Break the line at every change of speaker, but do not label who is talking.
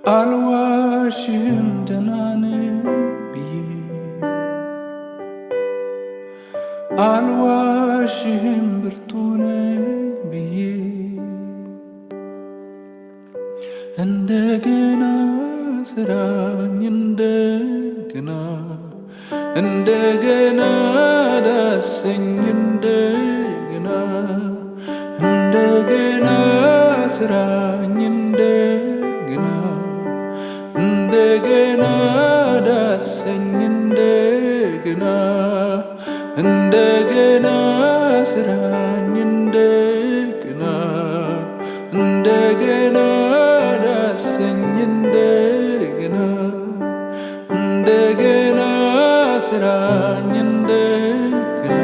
አልዋሽም ደህና ነኝ ብዬ አልዋሽም ብርቱ ነኝ ብዬ እንደገና ስራኝ እንደገና ዳሰኝ እንደገና ስራኝ እንደገና ዳሰኝ እንደገና ስራኝ እንደገና ዳሰኝ እንደገና ስራኝ እንደገና